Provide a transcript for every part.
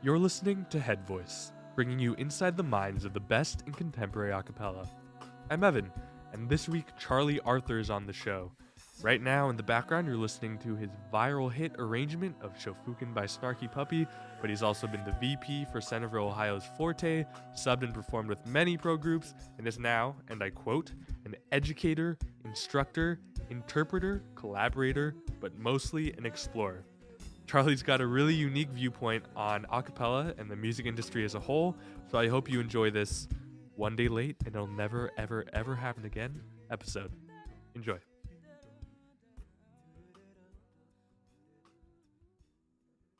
You're listening to Head Voice, bringing you inside the minds of the best in contemporary a cappella. I'm Evan, and this week Charlie Arthur is on the show. Right now in the background you're listening to his viral hit arrangement of Shofuken by Snarky Puppy, but he's also been the VP for Centerville, Ohio's Forte, subbed and performed with many pro groups, and is now, and I quote, an educator, instructor, interpreter, collaborator, but mostly an explorer. Charlie's got a really unique viewpoint on a cappella and the music industry as a whole, so I hope you enjoy this one day late and it'll never, ever, ever happen again episode. Enjoy.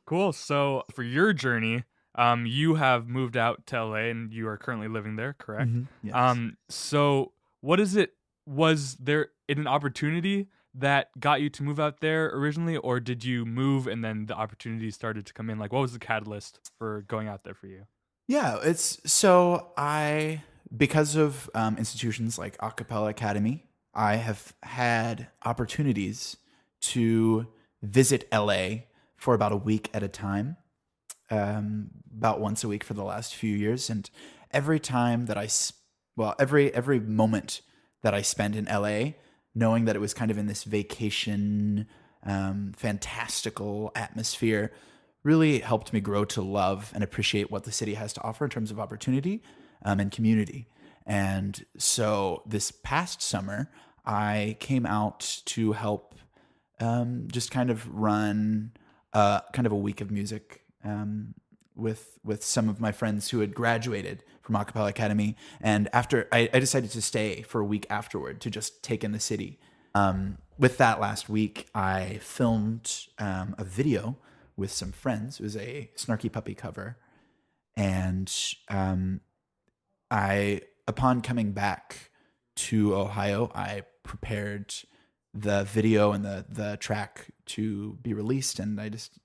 Cool. So for your journey, you have moved out to LA and you are currently living there, correct? Mm-hmm. Yes. So what is it? Was there an opportunity that got you to move out there originally, or did you move and then the opportunity started to come in? Like, what was the catalyst for going out there for you? Yeah, because of institutions like A Cappella Academy, I have had opportunities to visit LA for about a week at a time, about once a week for the last few years. And every time that every moment that I spent in LA, knowing that it was kind of in this vacation, fantastical atmosphere, really helped me grow to love and appreciate what the city has to offer in terms of opportunity and community. And so this past summer, I came out to help just kind of run kind of a week of music with some of my friends who had graduated from A Cappella Academy. And after I decided to stay for a week afterward to just take in the city. With that last week, I filmed a video with some friends. It was a Snarky Puppy cover. And upon coming back to Ohio, I prepared the video and the track to be released. And I just,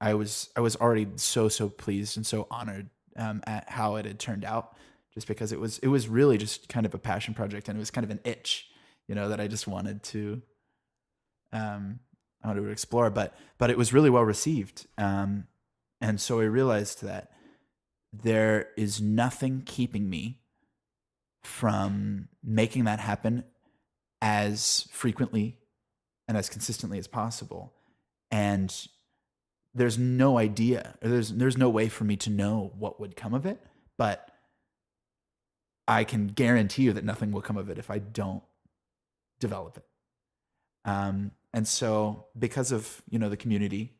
I was already so pleased and so honored at how it had turned out, just because it was really just kind of a passion project, and it was kind of an itch, that I just wanted to explore, but it was really well received. And so I realized that there is nothing keeping me from making that happen as frequently and as consistently as possible. And there's no idea, or there's no way for me to know what would come of it, but I can guarantee you that nothing will come of it if I don't develop it. And so because of, the community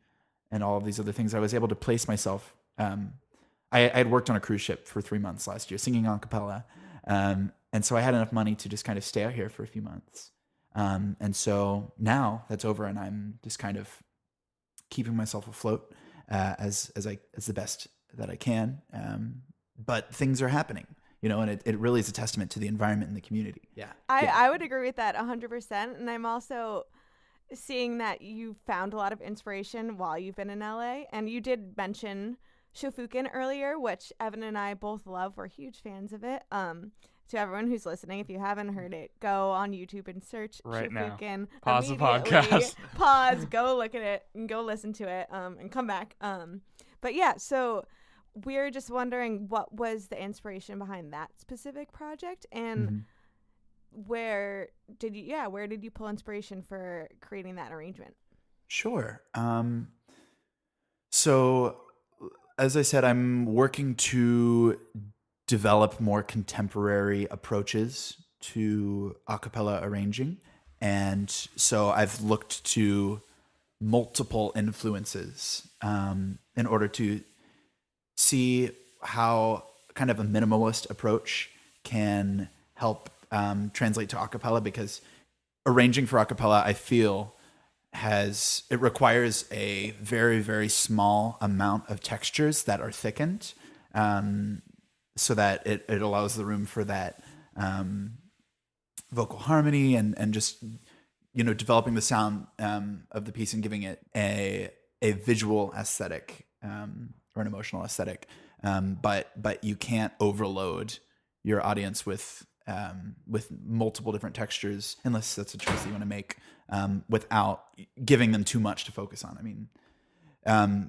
and all of these other things, I was able to place myself. I had worked on a cruise ship for 3 months last year, singing a cappella. And so I had enough money to just kind of stay out here for a few months. And so now that's over, and I'm just kind of keeping myself afloat as the best that I can. But things are happening, and it really is a testament to the environment and the community. Yeah. I would agree with that 100%. And I'm also seeing that you found a lot of inspiration while you've been in LA. And you did mention Shofuken earlier, which Evan and I both love. We're huge fans of it. To everyone who's listening, if you haven't heard it, go on YouTube and search right Shofuken. Now. Pause the podcast. Pause, go look at it, and go listen to it, and come back. But yeah, so we're just wondering, what was the inspiration behind that specific project, and where did you pull inspiration for creating that arrangement? Sure. So, as I said, I'm working to develop more contemporary approaches to a cappella arranging. And so I've looked to multiple influences in order to see how kind of a minimalist approach can help translate to a cappella, because arranging for a cappella, I feel, it requires a very, very small amount of textures that are thickened, so that it allows the room for that vocal harmony and just, developing the sound of the piece and giving it a visual aesthetic or an emotional aesthetic. But you can't overload your audience with multiple different textures, unless that's a choice that you want to make, without giving them too much to focus on.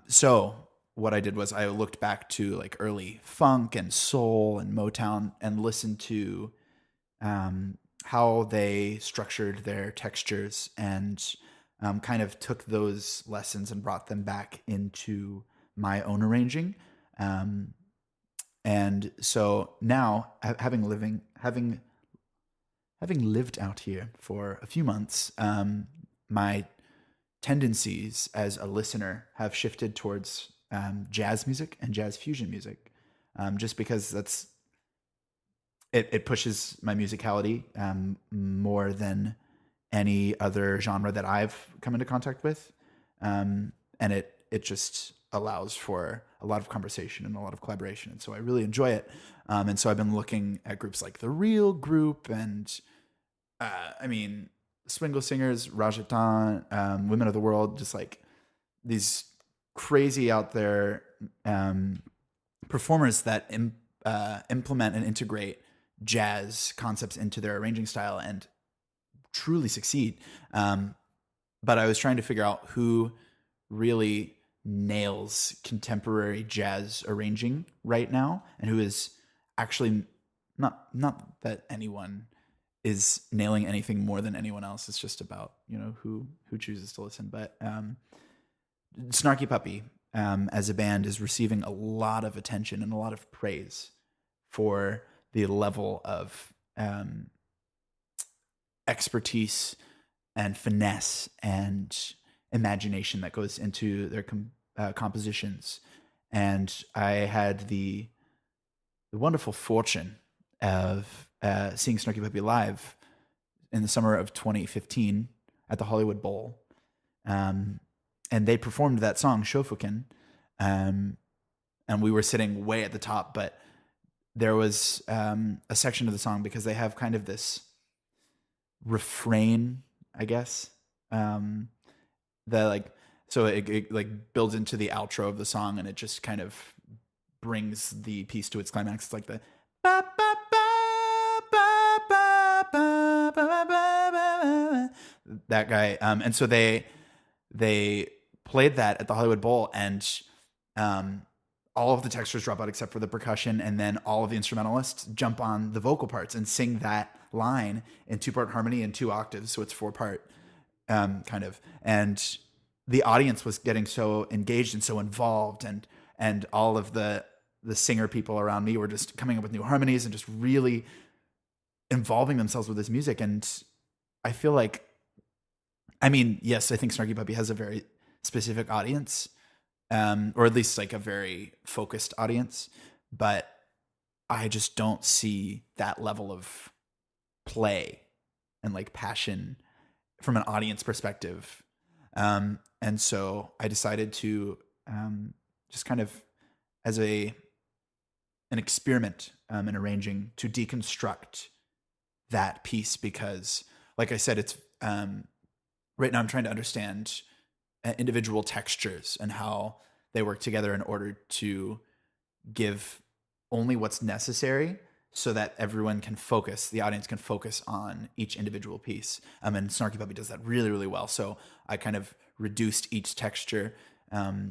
So what I did was I looked back to like early funk and soul and Motown and listened to how they structured their textures, and kind of took those lessons and brought them back into my own arranging. Um, and so now, having lived out here for a few months, my tendencies as a listener have shifted towards jazz music and jazz fusion music, just because it pushes my musicality more than any other genre that I've come into contact with, and it just allows for a lot of conversation and a lot of collaboration, and so I really enjoy it. And so I've been looking at groups like the Real Group and Swingle Singers, Rajatan, Women of the World, just like these crazy out there performers that implement and integrate jazz concepts into their arranging style and truly succeed. But I was trying to figure out who really nails contemporary jazz arranging right now, and who is actually not that anyone is nailing anything more than anyone else. It's just about, who chooses to listen. But Snarky Puppy as a band is receiving a lot of attention and a lot of praise for the level of expertise and finesse and imagination that goes into their compositions. And I had the wonderful fortune of seeing Snarky Puppy live in the summer of 2015 at the Hollywood Bowl. And they performed that song, Shofuken. And we were sitting way at the top, but there was a section of the song, because they have kind of this refrain, I guess, that so it like builds into the outro of the song, and it just kind of brings the piece to its climax. It's like the ba, ba, ba, ba, ba, ba, ba, ba, ba, that guy. And so they played that at the Hollywood Bowl, and all of the textures drop out except for the percussion, and then all of the instrumentalists jump on the vocal parts and sing that line in 2-part harmony and 2 octaves, so it's 4-part kind of. And the audience was getting so engaged and so involved, and all of the singer people around me were just coming up with new harmonies and just really involving themselves with this music. And I feel like, yes, I think Snarky Puppy has a very specific audience, or at least like a very focused audience, but I just don't see that level of play and like passion from an audience perspective. And so I decided to just kind of, as an experiment in arranging, to deconstruct that piece, because like I said, it's right now I'm trying to understand individual textures and how they work together in order to give only what's necessary, so that everyone can focus, the audience can focus on each individual piece. And Snarky Puppy does that really, really well. So I kind of reduced each texture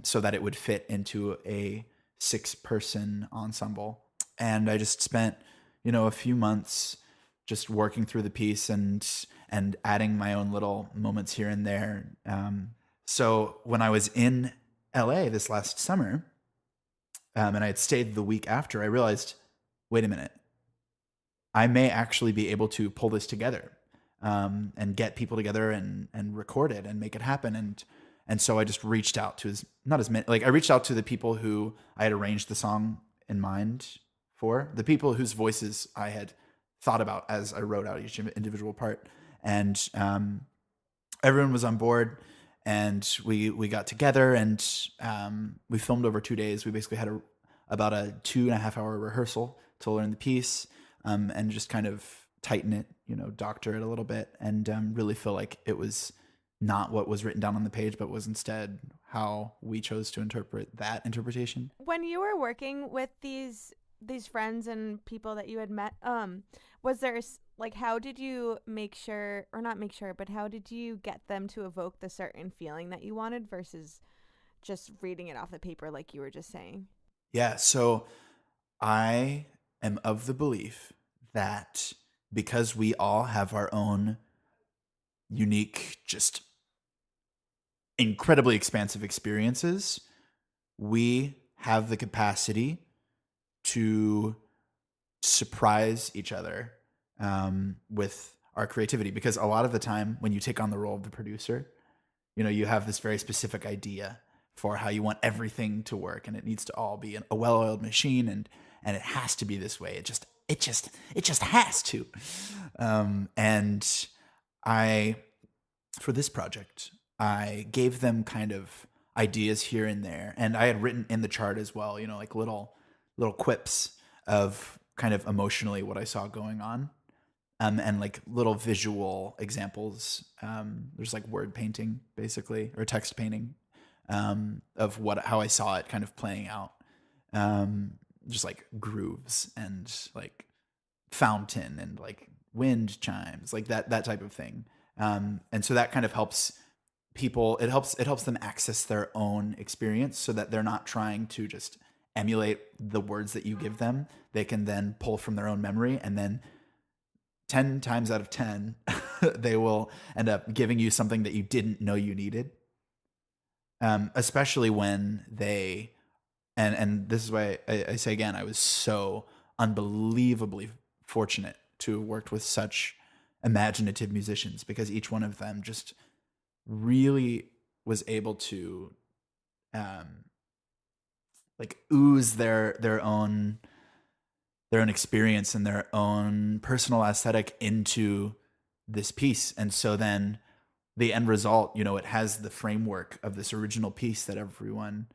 so that it would fit into a 6-person ensemble. And I just spent, a few months just working through the piece and adding my own little moments here and there. So when I was in LA this last summer, and I had stayed the week after, I realized, wait a minute, I may actually be able to pull this together and get people together and record it and make it happen. And so I just reached out to I reached out to the people who I had arranged the song in mind for, the people whose voices I had thought about as I wrote out each individual part. And everyone was on board, and we got together, and we filmed over 2 days. We basically had about a 2.5-hour rehearsal to learn the piece, and just kind of tighten it, doctor it a little bit, and really feel like it was not what was written down on the page, but was instead how we chose to interpret that interpretation. When you were working with these friends and people that you had met, was there how did you make sure, or not make sure, but how did you get them to evoke the certain feeling that you wanted versus just reading it off the paper like you were just saying? Yeah, so I am of the belief that because we all have our own unique, just incredibly expansive experiences, we have the capacity to surprise each other with our creativity. Because a lot of the time, when you take on the role of the producer, you have this very specific idea for how you want everything to work, and it needs to all be a well-oiled machine, and it has to be this way. It just has to. And I, for this project, I gave them kind of ideas here and there, and I had written in the chart as well, like little quips of kind of emotionally what I saw going on, and like little visual examples. There's like word painting, basically, or text painting, of how I saw it kind of playing out. Just like grooves and like fountain and like wind chimes, like that type of thing. And so that kind of helps people. It helps them access their own experience, so that they're not trying to just emulate the words that you give them. They can then pull from their own memory, and then 10 times out of 10, they will end up giving you something that you didn't know you needed. Especially when they, and this is why I say again, I was so unbelievably fortunate to have worked with such imaginative musicians, because each one of them just really was able to like ooze their own experience and their own personal aesthetic into this piece. And so then the end result, it has the framework of this original piece that everyone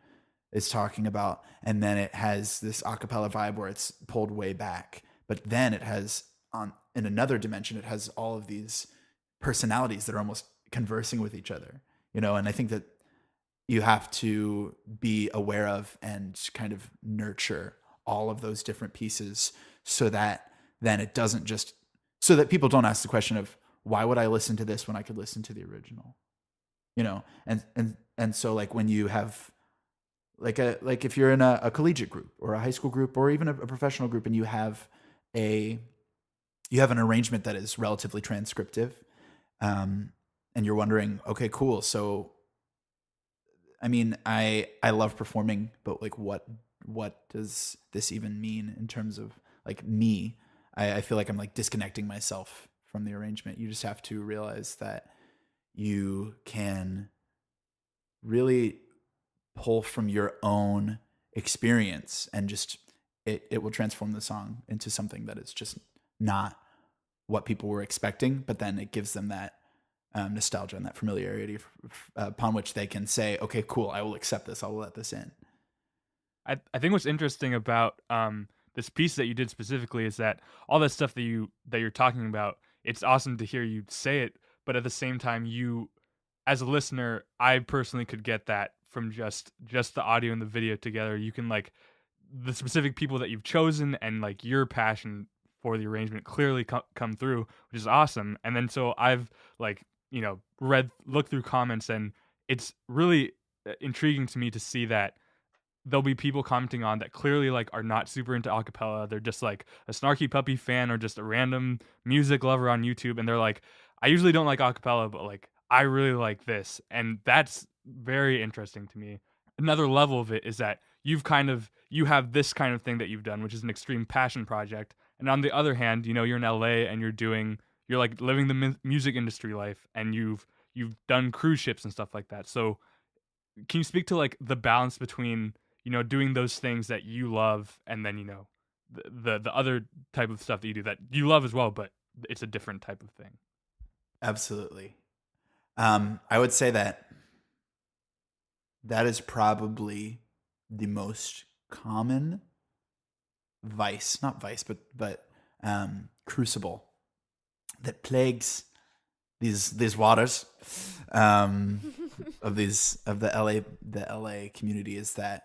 is talking about, and then it has this a cappella vibe where it's pulled way back, but then it has, in another dimension, it has all of these personalities that are almost conversing with each other, and I think that you have to be aware of and kind of nurture all of those different pieces, so that then it doesn't just, so that people don't ask the question of, why would I listen to this when I could listen to the original? And so like when you have like if you're in a collegiate group or a high school group or even a professional group, and you have an arrangement that is relatively transcriptive, and you're wondering, okay, cool. So, I mean, I love performing, but like, what does this even mean in terms of like me? I feel like I'm like disconnecting myself from the arrangement. You just have to realize that you can really pull from your own experience, and just it will transform the song into something that is just not what people were expecting, but then it gives them that nostalgia and that familiarity upon which they can say, okay, cool, I will accept this, I'll let this in. I think what's interesting about this piece that you did specifically is that all that stuff that you're talking about, it's awesome to hear you say it, but at the same time, you, as a listener, I personally could get that from just the audio and the video together. You can like the specific people that you've chosen, and like your passion for the arrangement clearly come through, which is awesome. And then so I've like looked through comments, and it's really intriguing to me to see that there'll be people commenting on that clearly like are not super into acapella. They're just like a Snarky Puppy fan or just a random music lover on YouTube, and they're like, I usually don't like acapella, but like I really like this. And that's very interesting to me. Another level of it is that you have this kind of thing that you've done, which is an extreme passion project. And on the other hand, you're in LA and you're like living the music industry life, and you've done cruise ships and stuff like that. So can you speak to like the balance between doing those things that you love, and then the other type of stuff that you do that you love as well, but it's a different type of thing? Absolutely. I would say that is probably the most common not vice, but crucible that plagues these waters of the LA community, is that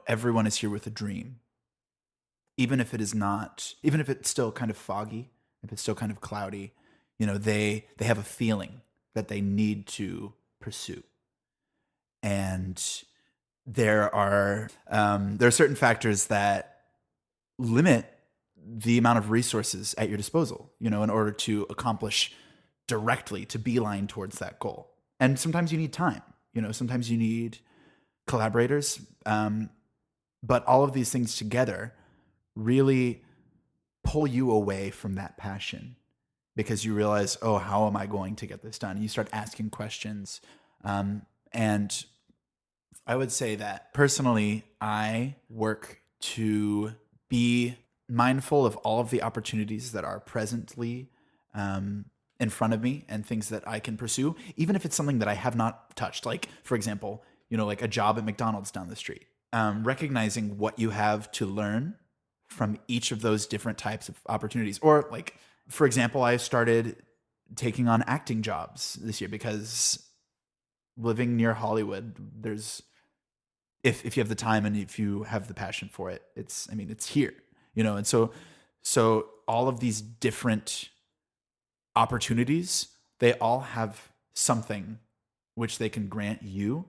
everyone is here with a dream, even if it's still kind of foggy, if it's still kind of cloudy. They have a feeling that they need to pursue, and there are certain factors that limit the amount of resources at your disposal, in order to accomplish directly, to beeline towards that goal. And sometimes you need time, sometimes you need collaborators. But all of these things together really pull you away from that passion, because you realize, oh, how am I going to get this done? And you start asking questions. And I would say that personally, I work to be mindful of all of the opportunities that are presently in front of me and things that I can pursue, even if it's something that I have not touched. Like, for example, like a job at McDonald's down the street. Recognizing what you have to learn from each of those different types of opportunities. Or, like, for example, I started taking on acting jobs this year because living near Hollywood, there's, if you have the time and if you have the passion for it, it's here, and so all of these different opportunities, they all have something which they can grant you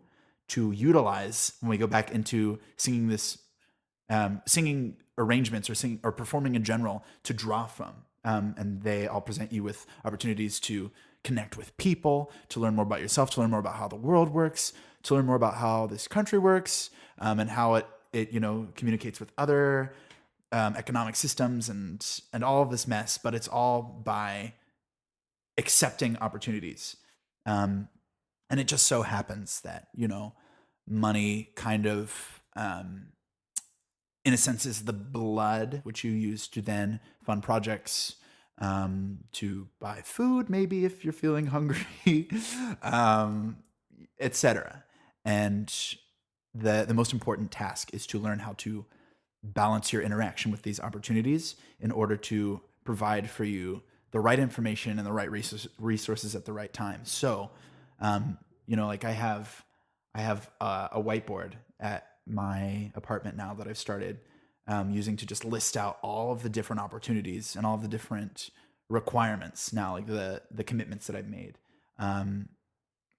to utilize when we go back into singing singing arrangements or performing in general, to draw from. And they all present you with opportunities to connect with people, to learn more about yourself, to learn more about how the world works, to learn more about how this country works, and how it communicates with other economic systems and all of this mess. But it's all by accepting opportunities. And it just so happens that, money kind of, in a sense, is the blood which you use to then fund projects, to buy food, maybe if you're feeling hungry, etc. And the most important task is to learn how to balance your interaction with these opportunities in order to provide for you the right information and the right resources at the right time. So, like I have a whiteboard at my apartment now that I've started using to just list out all of the different opportunities and all of the different requirements now, like the commitments that I've made. And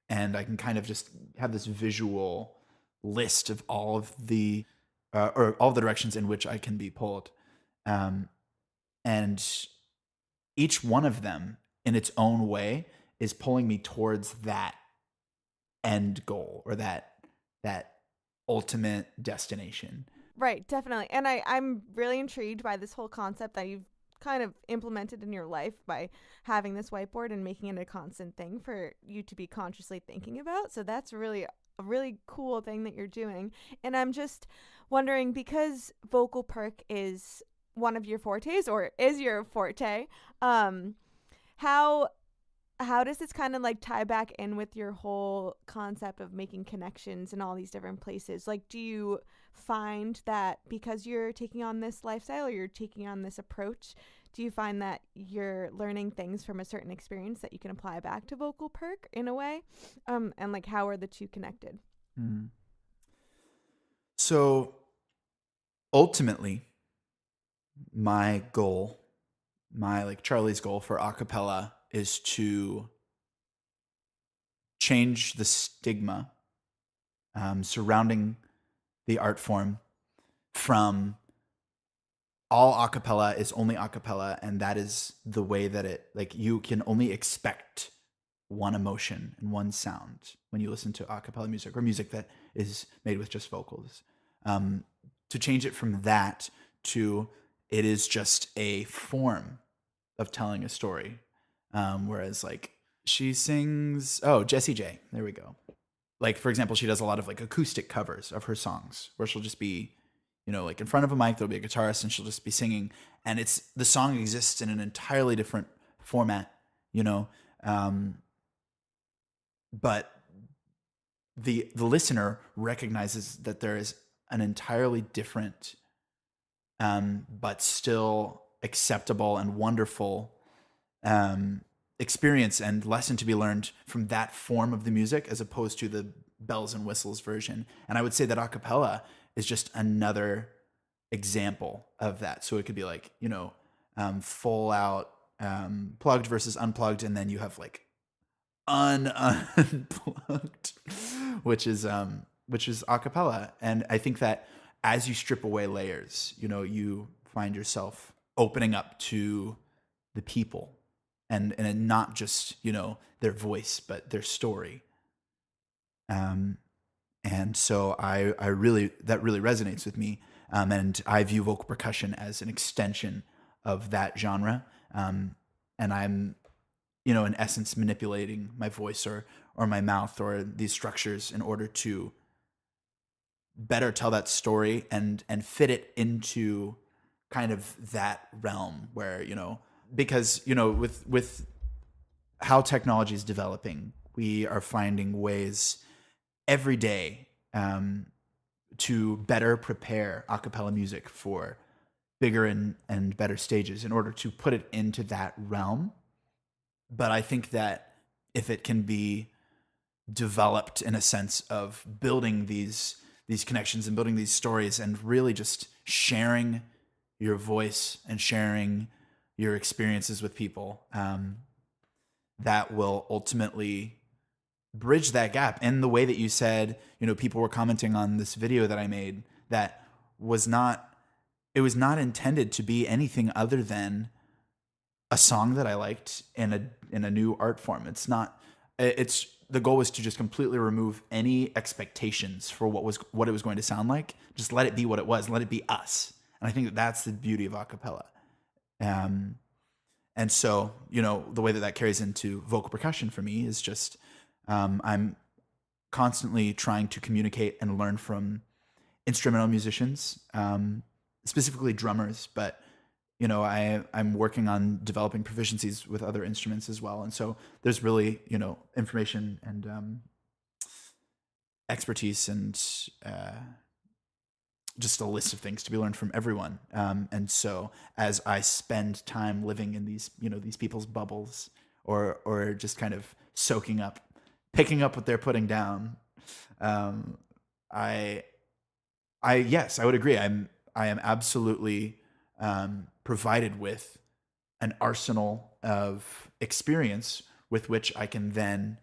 I can kind of just have this visual list of all of the or all of the directions in which I can be pulled. And each one of them in its own way is pulling me towards that end goal, or that ultimate destination. Right, definitely. And I'm really intrigued by this whole concept that you've kind of implemented in your life by having this whiteboard and making it a constant thing for you to be consciously thinking about. So that's really a really cool thing that you're doing. And I'm just wondering, because vocal perk is one of your fortes, or is your forte, how does this kind of like tie back in with your whole concept of making connections in all these different places? Like, do you find that because you're taking on this lifestyle, or you're taking on this approach, do you find that you're learning things from a certain experience that you can apply back to vocal perk in a way? And like, how are the two connected? Mm. So ultimately, my goal, Charlie's goal for a cappella, is to change the stigma surrounding the art form from all a cappella is only a cappella, and that is the way that it, like, you can only expect one emotion and one sound when you listen to a cappella music, or music that is made with just vocals. To change it from that to it is just a form of telling a story. Whereas, like, she sings, Jessie J, there we go. Like, for example, she does a lot of like acoustic covers of her songs, where she'll just be, like in front of a mic, there'll be a guitarist and she'll just be singing, and the song exists in an entirely different format, but the listener recognizes that there is an entirely different, but still acceptable and wonderful experience and lesson to be learned from that form of the music, as opposed to the bells and whistles version. And I would say that a cappella is just another example of that. So it could be like, full out plugged versus unplugged, and then you have like unplugged, which is which is a cappella. And I think that as you strip away layers, you find yourself opening up to the people and not just, their voice, but their story. And so that really resonates with me. And I view vocal percussion as an extension of that genre. And I'm, in essence, manipulating my voice or my mouth or these structures in order to better tell that story and fit it into kind of that realm where, because, with how technology is developing, we are finding ways every day to better prepare a cappella music for bigger and better stages in order to put it into that realm. But I think that if it can be developed in a sense of building these connections and building these stories and really just sharing your voice and sharing your experiences with people, that will ultimately bridge that gap. And the way that you said, people were commenting on this video that I made that was not intended to be anything other than a song that I liked in a new art form. The goal was to just completely remove any expectations for what it was going to sound like. Just let it be what it was. Let it be us. And I think that's the beauty of a cappella. And so, the way that carries into vocal percussion for me is just, I'm constantly trying to communicate and learn from instrumental musicians, specifically drummers, but I'm working on developing proficiencies with other instruments as well. And so there's really, information and expertise and just a list of things to be learned from everyone. And so as I spend time living in these people's bubbles or just kind of picking up what they're putting down, yes, I would agree. I am absolutely provided with an arsenal of experience with which I can then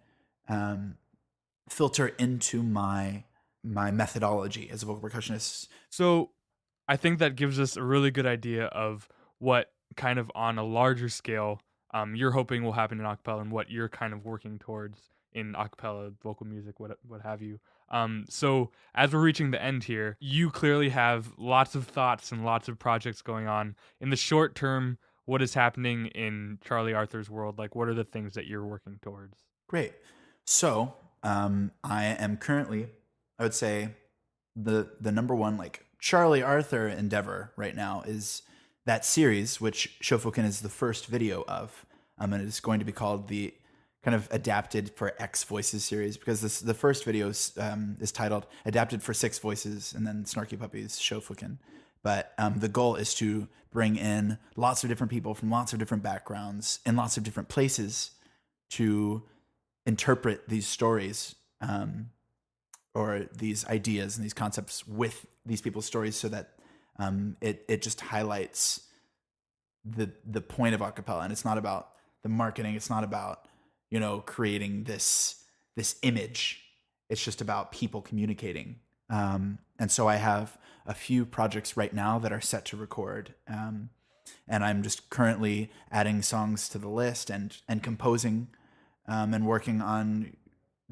filter into my methodology as a vocal percussionist. So I think that gives us a really good idea of what kind of on a larger scale you're hoping will happen in acapella and what you're kind of working towards in acapella vocal music, what have you. So as we're reaching the end here, you clearly have lots of thoughts and lots of projects going on. In the short term, what is happening in Charlie Arthur's world? Like, what are the things that you're working towards? Great. So I am currently, I would say, the number one Charlie Arthur endeavor right now is that series, which Shofuken is the first video of, and it is going to be called the kind of adapted for X Voices series, because the first video is titled Adapted for 6 Voices, and then Snarky Puppy's Shofuken. But the goal is to bring in lots of different people from lots of different backgrounds in lots of different places to interpret these stories or these ideas and these concepts with these people's stories, so that it just highlights the point of acapella. And it's not about the marketing. It's not about creating this image. It's just about people communicating. And so I have a few projects right now that are set to record. And I'm just currently adding songs to the list and composing and working on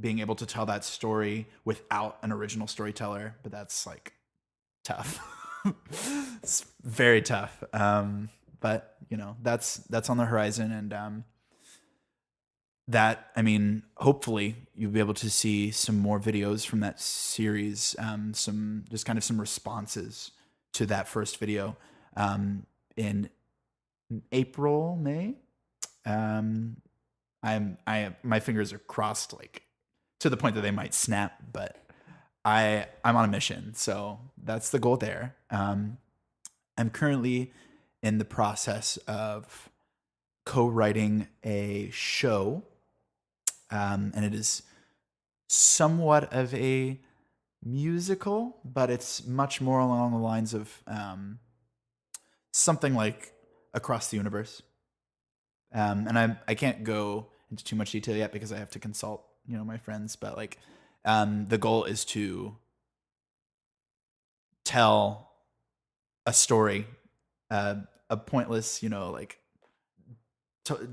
being able to tell that story without an original storyteller. But that's tough. It's very tough. But that's on the horizon. And that, hopefully you'll be able to see some more videos from that series, some responses to that first video in April, May. My fingers are crossed to the point that they might snap, but I'm on a mission, so that's the goal there. I'm currently in the process of co-writing a show. And it is somewhat of a musical, but it's much more along the lines of something like Across the Universe. And I can't go into too much detail yet because I have to consult, my friends. But the goal is to tell a story, a pointless, like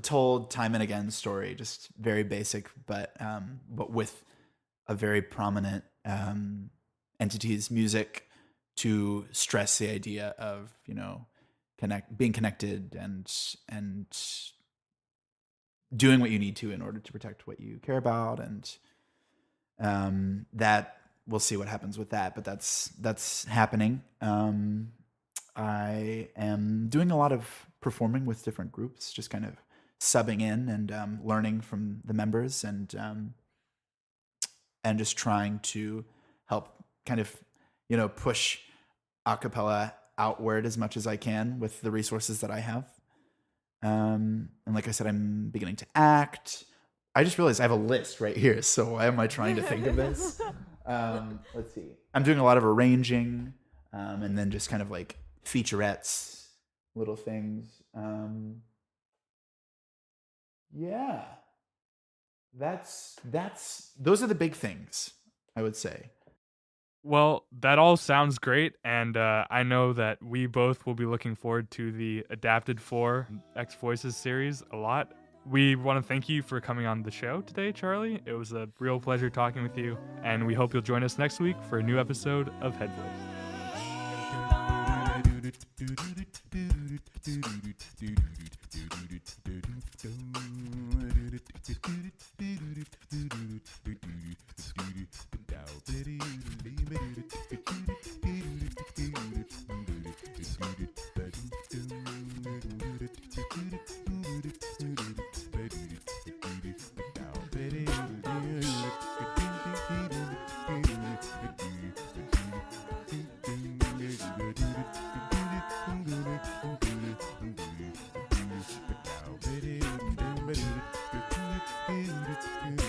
told time and again story, just very basic, but with a very prominent entity's music to stress the idea of being connected and doing what you need to in order to protect what you care about, and that we'll see what happens with that, but that's happening. I am doing a lot of performing with different groups, just kind of subbing in and learning from the members, and just trying to help kind of push a cappella outward as much as I can with the resources that I have. And like I said, I'm beginning to act. I just realized I have a list right here, so why am I trying to think of this? Let's see. I'm doing a lot of arranging, and then just kind of like featurettes, little things. Yeah. Those are the big things, I would say. Well, that all sounds great, and I know that we both will be looking forward to the Adapted 4 X Voices series a lot. We want to thank you for coming on the show today, Charlie. It was a real pleasure talking with you, and we hope you'll join us next week for a new episode of Head Voice. But